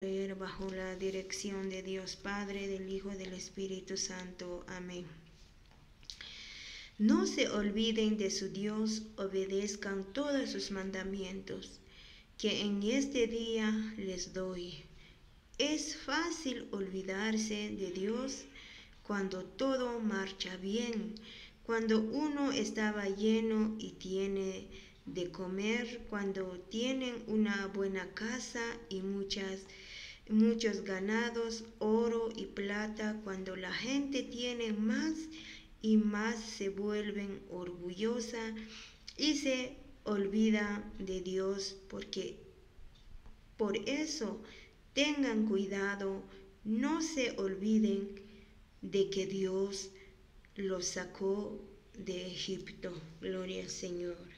Bajo la dirección de Dios Padre, del Hijo y del Espíritu Santo. Amén. No se olviden de su Dios, obedezcan todos sus mandamientos, que en este día les doy. Es fácil olvidarse de Dios cuando todo marcha bien, cuando uno estaba lleno y tiene de comer, cuando tienen una buena casa y muchos ganados, oro y plata, cuando la gente tiene más y más se vuelven orgullosa y se olvida de Dios, porque por eso tengan cuidado, no se olviden de que Dios los sacó de Egipto. Gloria al Señor.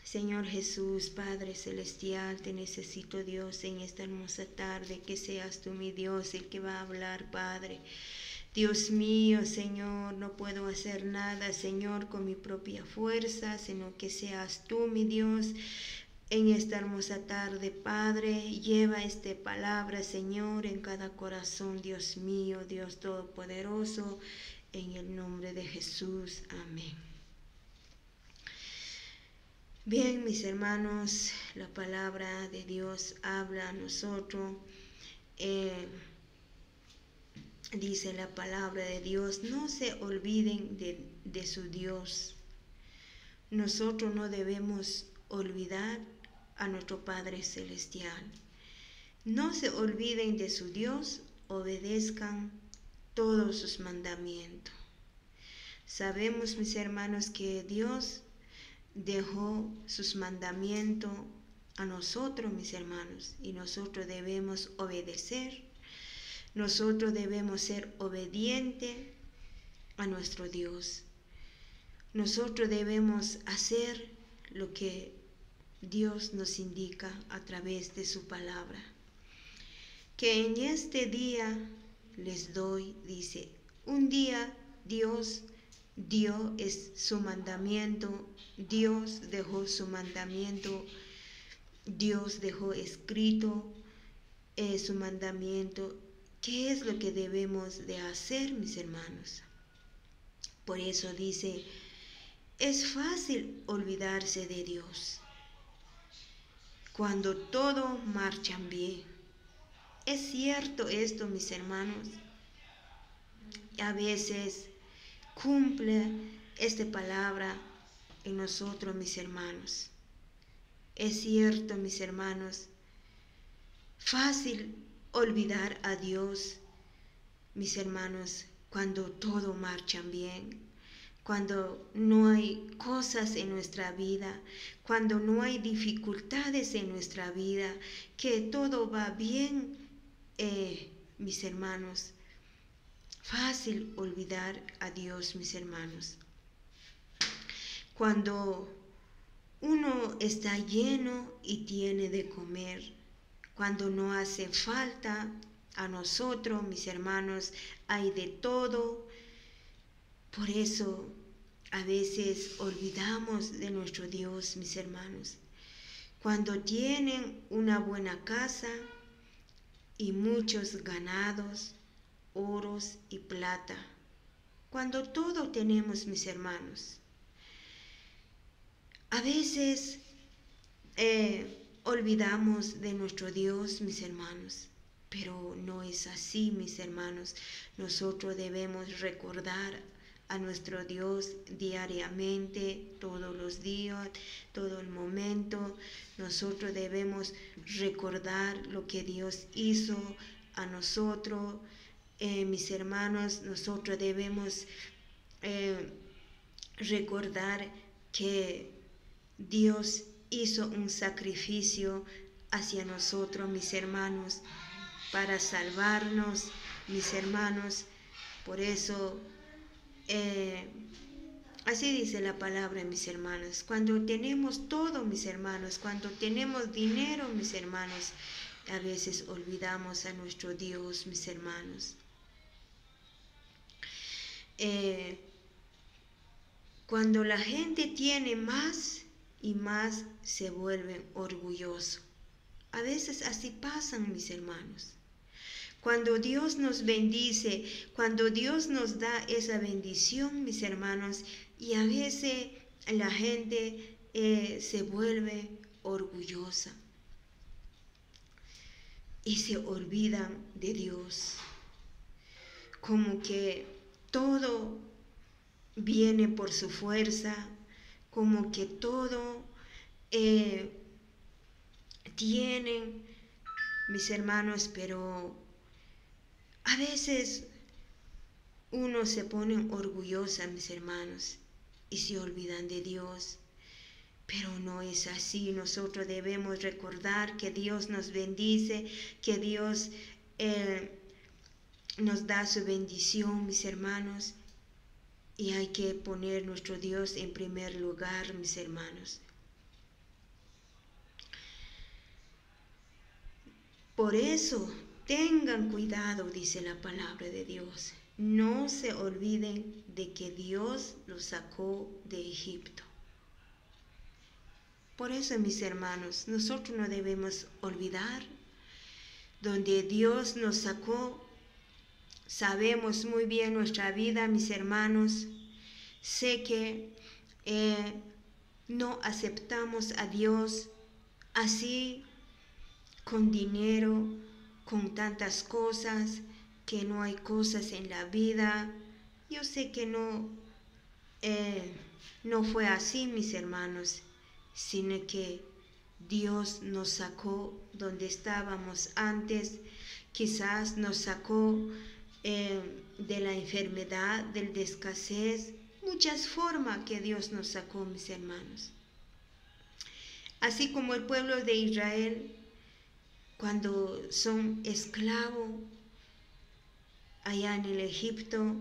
Señor Jesús, Padre Celestial, te necesito, Dios, en esta hermosa tarde, que seas tú, mi Dios, el que va a hablar, Padre. Dios mío, Señor, no puedo hacer nada, Señor, con mi propia fuerza, sino que seas tú, mi Dios, en esta hermosa tarde, Padre. Lleva esta palabra, Señor, en cada corazón, Dios mío, Dios Todopoderoso, en el nombre de Jesús. Amén. Bien, mis hermanos, la palabra de Dios habla a nosotros. Dice la palabra de Dios, no se olviden de su Dios. Nosotros no debemos olvidar a nuestro Padre Celestial. No se olviden de su Dios, obedezcan todos sus mandamientos. Sabemos, mis hermanos, que Dios dejó sus mandamientos a nosotros, mis hermanos, y nosotros debemos obedecer. Nosotros debemos ser obedientes a nuestro Dios. Nosotros debemos hacer lo que Dios nos indica a través de su palabra. Que en este día les doy, dice, un día Dios dio su mandamiento, Dios dejó su mandamiento, Dios dejó escrito su mandamiento. ¿Qué es lo que debemos de hacer, mis hermanos? Por eso dice, es fácil olvidarse de Dios cuando todo marcha bien. Es cierto esto, mis hermanos. A veces cumple esta palabra en nosotros, mis hermanos. Es cierto, mis hermanos, fácil olvidar a Dios, mis hermanos, cuando todo marcha bien, cuando no hay cosas en nuestra vida, cuando no hay dificultades en nuestra vida, que todo va bien, mis hermanos. Fácil olvidar a Dios, mis hermanos. Cuando uno está lleno y tiene de comer, cuando no hace falta a nosotros, mis hermanos, hay de todo. Por eso a veces olvidamos de nuestro Dios, mis hermanos. Cuando tienen una buena casa y muchos ganados, oros y plata. Cuando todo tenemos, mis hermanos. A veces olvidamos de nuestro Dios, mis hermanos, pero no es así, mis hermanos. Nosotros debemos recordar a nuestro Dios diariamente, todos los días, todo el momento. Nosotros debemos recordar lo que Dios hizo a nosotros. Mis hermanos, nosotros debemos recordar que Dios hizo un sacrificio hacia nosotros, mis hermanos, para salvarnos, mis hermanos. Por eso, así dice la palabra, mis hermanos. Cuando tenemos todo, mis hermanos, cuando tenemos dinero, mis hermanos, a veces olvidamos a nuestro Dios, mis hermanos. Cuando la gente tiene más y más, se vuelven orgullosos. A veces así pasan, mis hermanos. Cuando Dios nos bendice, cuando Dios nos da esa bendición, mis hermanos, y a veces la gente se vuelve orgullosa y se olvidan de Dios. Como que todo viene por su fuerza, como que todo tienen, mis hermanos, pero a veces uno se pone orgullosa, mis hermanos, y se olvidan de Dios. Pero no es así. Nosotros debemos recordar que Dios nos bendice, que Dios nos da su bendición, mis hermanos, y hay que poner nuestro Dios en primer lugar, mis hermanos. Por eso, tengan cuidado, dice la palabra de Dios. No se olviden de que Dios los sacó de Egipto. Por eso, mis hermanos, nosotros no debemos olvidar donde Dios nos sacó. Sabemos muy bien nuestra vida, mis hermanos. Sé que no aceptamos a Dios así, con dinero, con tantas cosas, que no hay cosas en la vida. Yo sé que no fue así, mis hermanos, sino que Dios nos sacó donde estábamos antes. Quizás nos sacó de la enfermedad, del de escasez, muchas formas que Dios nos sacó, mis hermanos. Así como el pueblo de Israel, cuando son esclavos allá en el Egipto,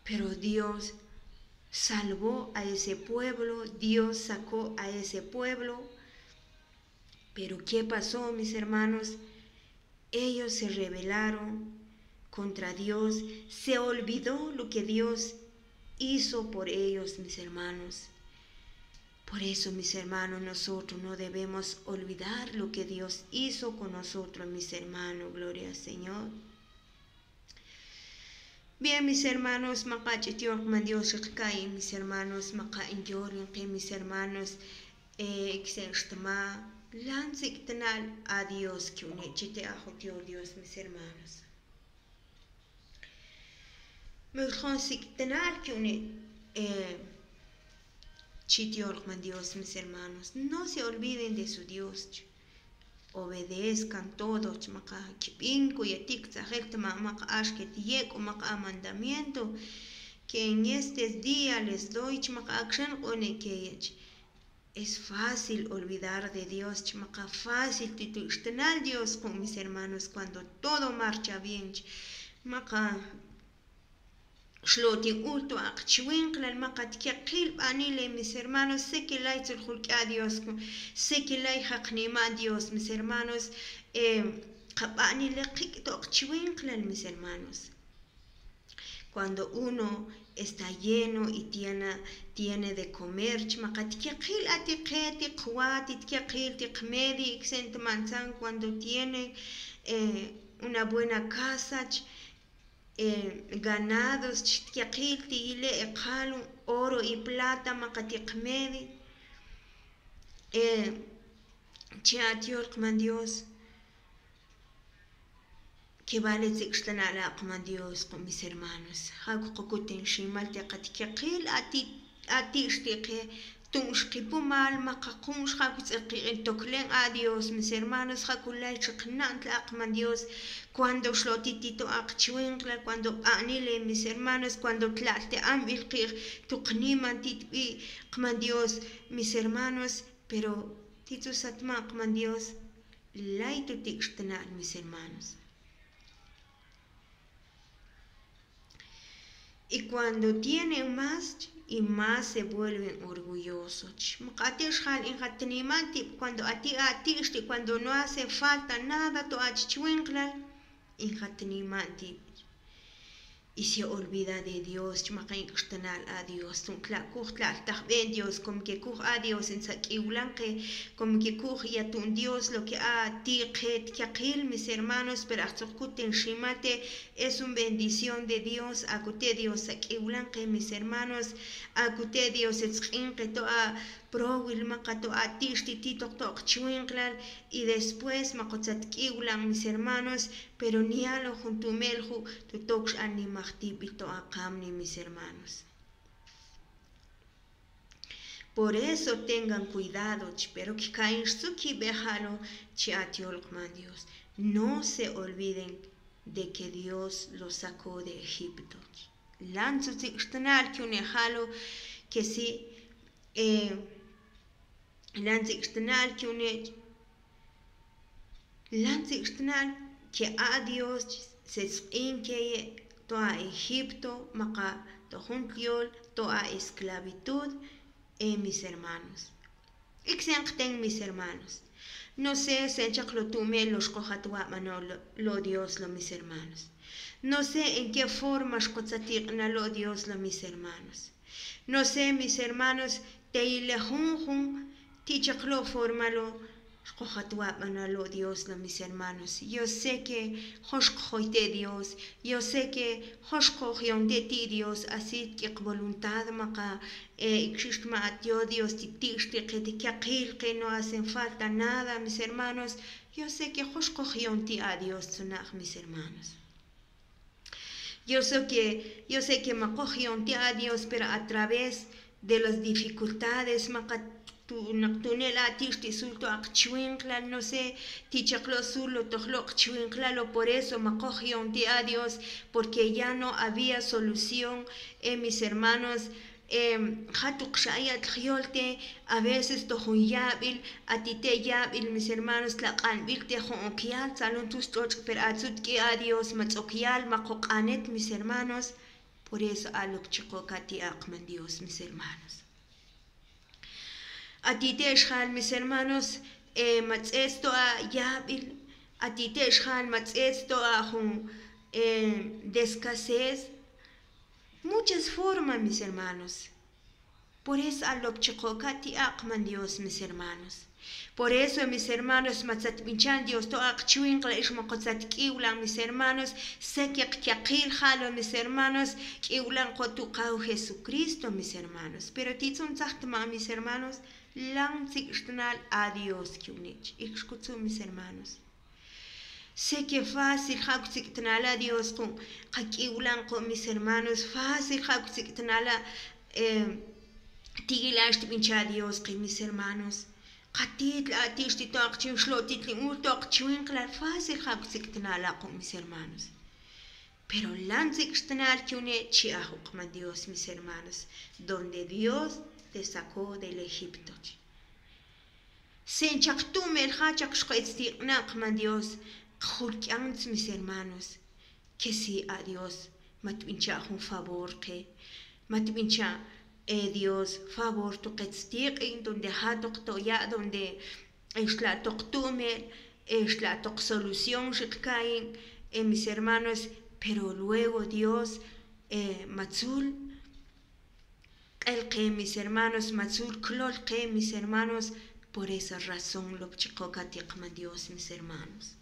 pero Dios salvó a ese pueblo, Dios sacó a ese pueblo. Pero ¿qué pasó, mis hermanos? Ellos se rebelaron contra Dios, se olvidó lo que Dios hizo por ellos, mis hermanos. Por eso, mis hermanos, nosotros no debemos olvidar lo que Dios hizo con nosotros, mis hermanos. Gloria al Señor. Bien, mis hermanos, Dios, mis hermanos, mis hermanos, a Dios, que unechite a Dios, mis hermanos. Dios, mis hermanos, no se olviden de su Dios. Obedezcan todos, mandamiento que en este día les doy. Es fácil olvidar de Dios, fácil titular Dios con mis hermanos cuando todo marcha bien. Shlotin ulto akchwinkla maqatkil anile, mis hermanos, sé que la a Dios, sé que la haknima Dios, mis hermanos, mis hermanos. Cuando uno está lleno y tiene de comer, cuando tiene una buena casa, ganados, oro y plata, Dios, que vale Dios con mis hermanos. Dios, mis hermanos, Dios, cuando cuando anile, mis hermanos, cuando Dios, mis hermanos, pero Dios, mis hermanos. Y cuando tienen más y más se vuelven orgullosos. Cuando no hace falta nada, y se olvida de Dios, a Dios, ven Dios, como que a Dios en saquiulanque, como que ya tu Dios lo que a ti que mis hermanos, pero en shimate es una bendición de Dios, acute Dios saquiulanque mis hermanos, acute Dios es que toa pro wilma to a tishti tok chuinklal y después macotzatkiulan mis hermanos, pero ni a lo junto melju tu tox animachtibito a kamni mis hermanos. Por eso tengan cuidado, pero que caen suki bejalo chiatiolkman Dios. No se olviden de que Dios los sacó de Egipto. Lanzuti xtanal que unejalo que si lanzixtanal que a Dios se inque toda Egipto, maca tojuntliol, toda esclavitud, mis hermanos. Ixen mis hermanos. No sé si chaclotume los cojatuamano lo Dios lo mis hermanos. No sé en qué forma escozatigna lo Dios lo mis hermanos. No sé mis hermanos te ilejunjun tichaclo formalo lo Dios lo mis hermanos. Yo sé que joshkoite Dios, yo sé que joshkoyonte ti Dios, así que voluntad maca existma Dios titixti que no hacen falta nada mis hermanos. Yo sé que joshkoyonte a Dios sunach mis hermanos. Yo sé que macoyonte a Dios, pero a través de las dificultades maca tunela tishti sulto akchuinkla, no sé, tichaklo sulo tohlo akchuinklalo, por eso macoyonte a Dios, porque ya no había solución, mis hermanos. A veces tohun yabil, a ti te yabil, mis hermanos, tlacanbil te jokial, salon tus toch, pero atzutki a Dios, matzokial, macocanet, mis hermanos. Por eso a lo chococati akman Dios, mis hermanos. A ti te eshal, mis hermanos, matzesto a yabil, a ti te eshal, matzesto a jun de escasez. Muchas formas, mis hermanos. Por eso a lo chococati akman Dios, mis hermanos. Por eso, mis hermanos, matzatminchan Dios, to akchuinkla ishmakotzat kiulan, mis hermanos, sé que kiakil jalo, mis hermanos, kiulan kotukau Jesucristo, mis hermanos. Pero titzun zachtma, mis hermanos, lang zixtanal a Dios kiunich. Ixkutsu, mis hermanos. Sé que fácil jacucictanala a Dios con jaquiulan con mis hermanos, fácil jacucictanala tigilash pincha a Dios con mis hermanos. Katit la tishti tokchin shlotit limur tokchin clar fácil jacucictanala con mis hermanos. Pero lanzixtanal que une chiahukman Dios, mis hermanos, donde Dios te sacó del Egipto. Sen chaktume el hachak shkaitztiqnaqman Dios. Mis hermanos, que si a Dios matpincha un favor que matpincha Dios favor to que donde hatok to ya donde es la toktume es la tok solución shikain mis hermanos, pero luego Dios matzul el que mis hermanos matzul klol que mis hermanos, por esa razón lo chicocatiqman Dios, mis hermanos.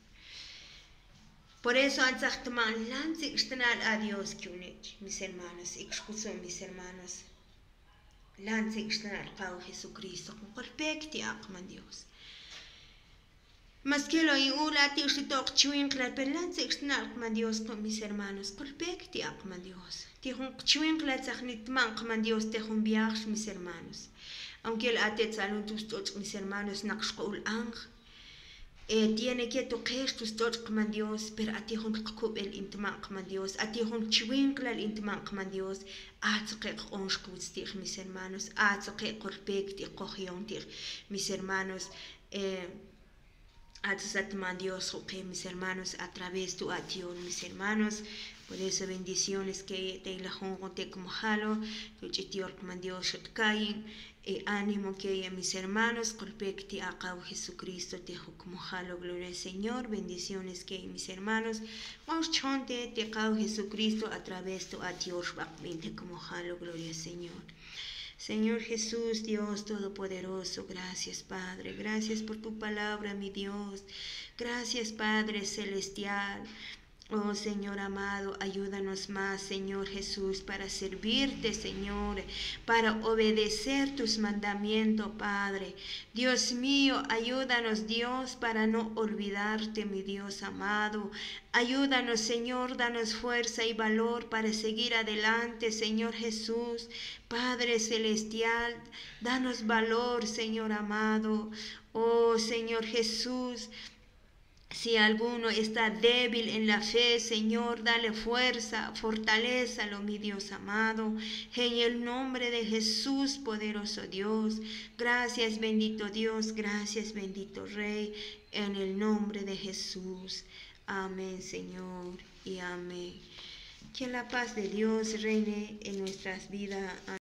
Por eso han sagt man, lanzixtanal a Dios kiunich, mis hermanos, excuso mis hermanos. Lanzixtanal cao Jesucristo, con corpecti akman Dios. Mas que lo iula tixtitok chuinkla, pero lanzixtanal akman Dios con mis hermanos, corpecti akman Dios. Tijun chuinkla zachnitman akman Dios, tejun viajes mis hermanos. Aunque el atet salun tus tots mis hermanos, nakshkul ang. Tiene que tocar tus dos como Dios, pero a ti hun el intiman como Dios, a ti hun chiwinkla el intiman como Dios, a toque onshkustig mis hermanos, a toque corpecti cogiontig mis hermanos, Atzatman Dios, que mis hermanos, a través de tu acción, mis hermanos, por eso bendiciones que te la jongo te como jalo, que chitior man Dios caen, ánimo que mis hermanos, colpecti a cabo Jesucristo te como jalo, gloria al Señor, bendiciones que mis hermanos, vamos chonte te cabo Jesucristo a través de tu acción, te como jalo, gloria al Señor. Señor Jesús, Dios Todopoderoso, gracias Padre, gracias por tu palabra, mi Dios. Gracias Padre Celestial. Oh Señor amado, ayúdanos más, Señor Jesús, para servirte, Señor, para obedecer tus mandamientos, Padre. Dios mío, ayúdanos, Dios, para no olvidarte, mi Dios amado. Ayúdanos, Señor, danos fuerza y valor para seguir adelante, Señor Jesús. Padre Celestial, danos valor, Señor amado. Oh Señor Jesús, si alguno está débil en la fe, Señor, dale fuerza, fortalézalo, mi Dios amado. En el nombre de Jesús, poderoso Dios. Gracias, bendito Dios. Gracias, bendito Rey. En el nombre de Jesús. Amén, Señor, y amén. Que la paz de Dios reine en nuestras vidas.